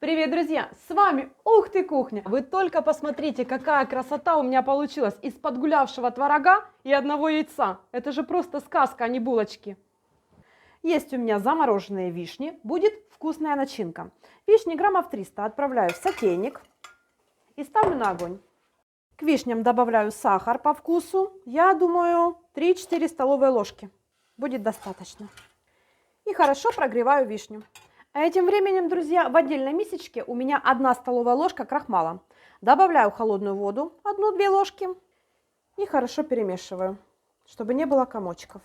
Привет, друзья! С вами Ух ты Кухня! Вы только посмотрите, какая красота у меня получилась из подгулявшего творога и одного яйца. Это же просто сказка, а не булочки. Есть у меня замороженные вишни, будет вкусная начинка. Вишни граммов 300 отправляю в сотейник и ставлю на огонь. К вишням добавляю сахар по вкусу, я думаю 3-4 столовые ложки. Будет достаточно. И хорошо прогреваю вишню. А этим временем, друзья, в отдельной мисочке у меня 1 столовая ложка крахмала. Добавляю холодную воду, 1-2 ложки, и хорошо перемешиваю, чтобы не было комочков.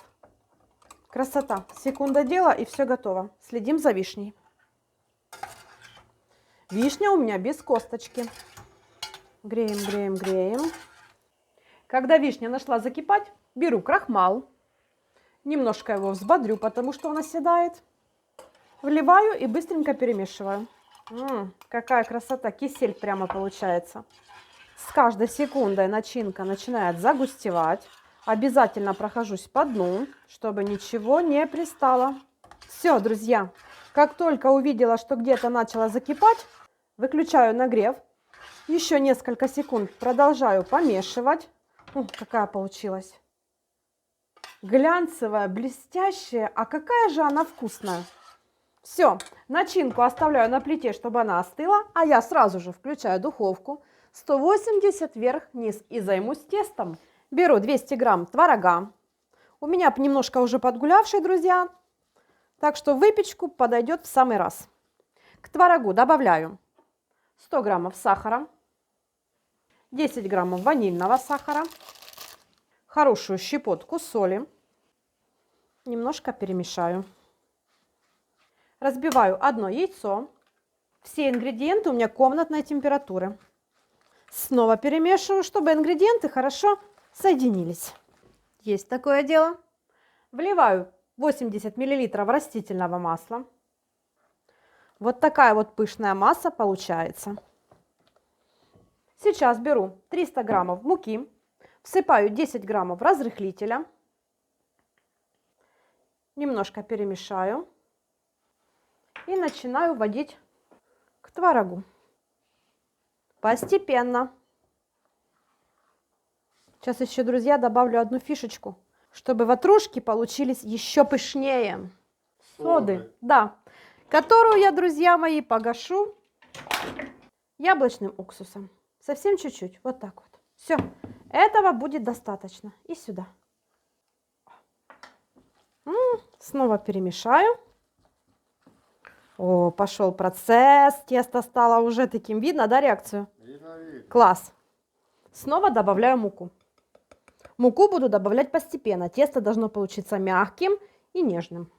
Красота. Секунда дела, и все готово. Следим за вишней. Вишня у меня без косточки. Греем, греем, греем. Когда вишня начала закипать, беру крахмал. Немножко его взбодрю, потому что он оседает. Вливаю и быстренько перемешиваю. Какая красота, кисель прямо получается. С каждой секундой начинка начинает загустевать. Обязательно прохожусь по дну, чтобы ничего не пристало. Все, друзья, как только увидела, что где-то начало закипать, выключаю нагрев. Еще несколько секунд продолжаю помешивать. Какая получилась. Глянцевая, блестящая, а какая же она вкусная. Все, начинку оставляю на плите, чтобы она остыла, а я сразу же включаю духовку 180 вверх-вниз и займусь тестом. Беру 200 грамм творога. У меня немножко уже подгулявший, друзья, так что выпечку подойдет в самый раз. К творогу добавляю 100 граммов сахара, 10 граммов ванильного сахара, хорошую щепотку соли, немножко перемешаю. Разбиваю 1 яйцо. Все ингредиенты у меня комнатной температуры. Снова перемешиваю, чтобы ингредиенты хорошо соединились. Есть такое дело. Вливаю 80 мл растительного масла. Вот такая вот пышная масса получается. Сейчас беру 300 граммов муки. Всыпаю 10 граммов разрыхлителя. Немножко перемешаю. И начинаю вводить к творогу. Постепенно. Сейчас еще, друзья, добавлю 1 фишечку, чтобы ватрушки получились еще пышнее. Соды, да, которую я, друзья мои, погашу яблочным уксусом. Совсем чуть-чуть, вот так вот. Все, этого будет достаточно. И сюда. Снова перемешаю. О, пошел процесс, тесто стало уже таким, видно, да, реакцию? Видно. Класс. Снова добавляю муку. Муку буду добавлять постепенно. Тесто должно получиться мягким и нежным.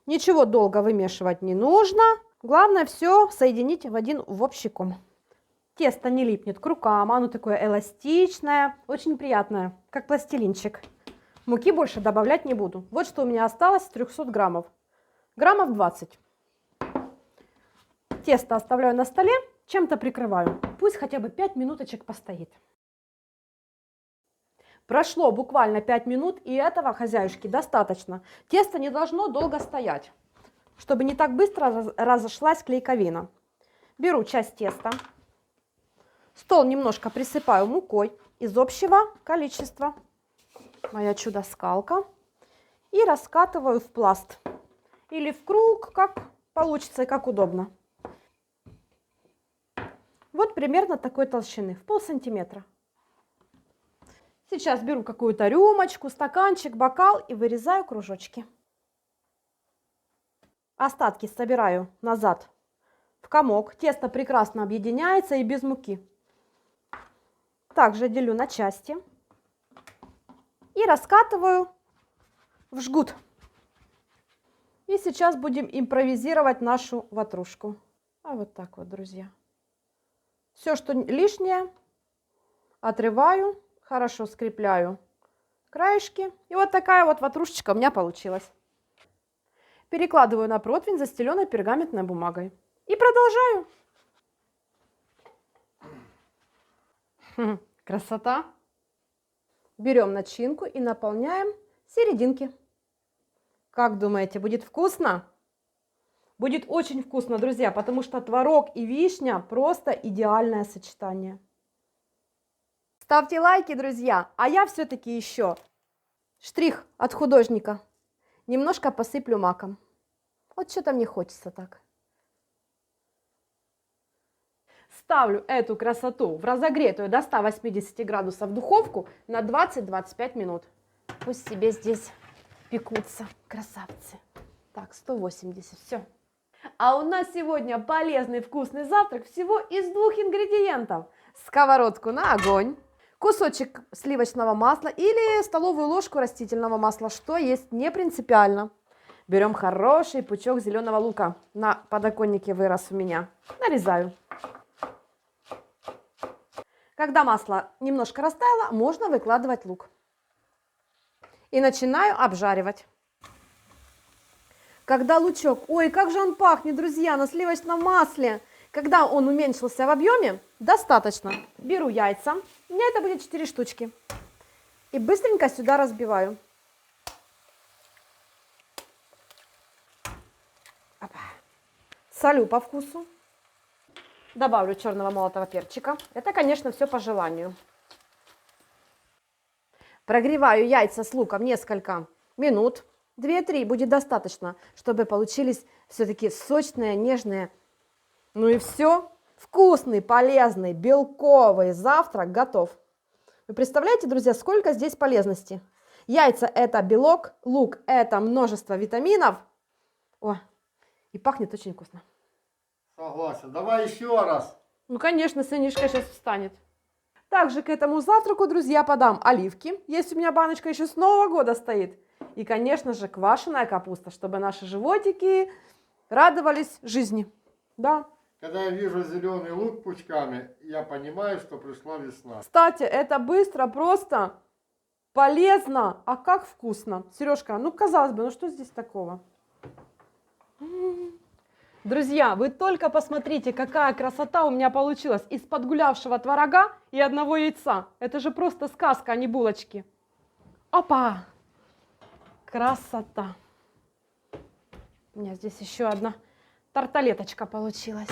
Ничего долго вымешивать не нужно. Главное все соединить в общий ком. Тесто не липнет к рукам, оно такое эластичное, очень приятное, как пластилинчик. Муки больше добавлять не буду. Вот что у меня осталось с 300 граммов. Граммов 20. Тесто оставляю на столе, чем-то прикрываю. Пусть хотя бы 5 минуточек постоит. Прошло буквально 5 минут, и этого, хозяюшки, достаточно. Тесто не должно долго стоять, чтобы не так быстро разошлась клейковина. Беру часть теста. Стол немножко присыпаю мукой из общего количества. Моя чудо-скалка. И раскатываю в пласт. Или в круг, как получится и как удобно. Вот примерно такой толщины, в полсантиметра. Сейчас беру какую-то рюмочку, стаканчик, бокал и вырезаю кружочки. Остатки собираю назад в комок. Тесто прекрасно объединяется и без муки. Также делю на части и раскатываю в жгут. И сейчас будем импровизировать нашу ватрушку. А вот так вот, друзья. Все, что лишнее, отрываю, хорошо скрепляю краешки. И вот такая вот ватрушечка у меня получилась. Перекладываю на противень, застеленной пергаментной бумагой. И продолжаю. Красота. Берем начинку и наполняем серединки. Как думаете, будет вкусно? Будет очень вкусно, друзья, потому что творог и вишня просто идеальное сочетание. Ставьте лайки, друзья, а я все-таки еще штрих от художника. Немножко посыплю маком. Вот что-то мне хочется так. Ставлю эту красоту в разогретую до 180 градусов духовку на 20-25 минут. Пусть себе здесь пекутся красавцы. Так, 180, все. А у нас сегодня полезный вкусный завтрак всего из 2 ингредиентов. Сковородку на огонь, кусочек сливочного масла или столовую ложку растительного масла, что есть, не принципиально. Берем хороший пучок зеленого лука. На подоконнике вырос у меня. Нарезаю. Когда масло немножко растаяло, можно выкладывать лук. И начинаю обжаривать. Когда лучок, ой, как же он пахнет, друзья, на сливочном масле. Когда он уменьшился в объеме, достаточно. Беру яйца, у меня это будет 4 штучки. И быстренько сюда разбиваю. Опа. Солю по вкусу. Добавлю черного молотого перчика. Это, конечно, все по желанию. Прогреваю яйца с луком несколько минут. 2-3 будет достаточно, чтобы получились все-таки сочные, нежные. Ну и все. Вкусный, полезный, белковый завтрак готов. Вы представляете, друзья, сколько здесь полезности? Яйца – это белок, лук – это множество витаминов. О, и пахнет очень вкусно. Согласен. Давай еще раз. Ну, конечно, сынишка сейчас встанет. Также к этому завтраку, друзья, подам оливки. Есть у меня баночка еще с Нового года стоит. И, конечно же, квашеная капуста, чтобы наши животики радовались жизни. Да. Когда я вижу зеленый лук пучками, я понимаю, что пришла весна. Кстати, это быстро, просто, полезно. А как вкусно. Сережка, ну, казалось бы, ну что здесь такого? Друзья, вы только посмотрите, какая красота у меня получилась из подгулявшего творога и одного яйца. Это же просто сказка, а не булочки. Опа! Красота! У меня здесь еще одна тарталеточка получилась.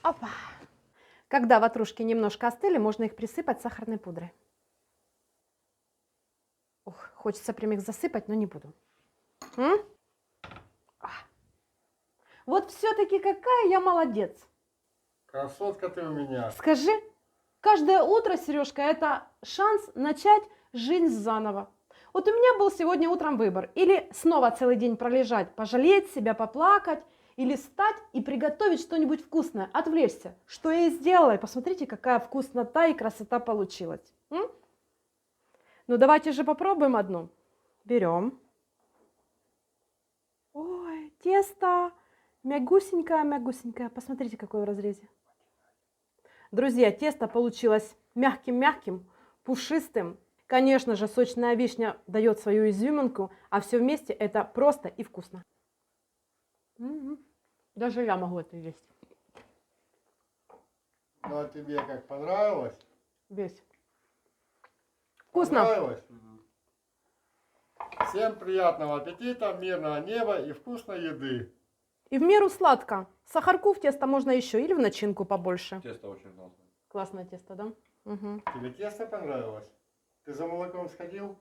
Опа! Когда ватрушки немножко остыли, можно их присыпать сахарной пудрой. Ух, хочется прям их засыпать, но не буду. Вот все-таки какая я молодец. Красотка ты у меня. Скажи, каждое утро, Сережка, это шанс начать жизнь заново. Вот у меня был сегодня утром выбор. Или снова целый день пролежать, пожалеть себя, поплакать, или встать и приготовить что-нибудь вкусное, отвлечься. Что я и сделала. И посмотрите, какая вкуснота и красота получилась. Ну, давайте же попробуем одну. Берем. Ой, тесто мягусенькое. Посмотрите, какое в разрезе. Друзья, тесто получилось мягким-мягким, пушистым. Конечно же, сочная вишня дает свою изюминку, а все вместе это просто и вкусно. Даже я могу это есть. Ну а тебе как, понравилось? Весь. Вкусно. Понравилось? Всем приятного аппетита, мирного неба и вкусной еды. И в меру сладко. Сахарку в тесто можно еще или в начинку побольше. Тесто очень классное. Классное тесто, да? Угу. Тебе тесто понравилось? Ты за молоком сходил?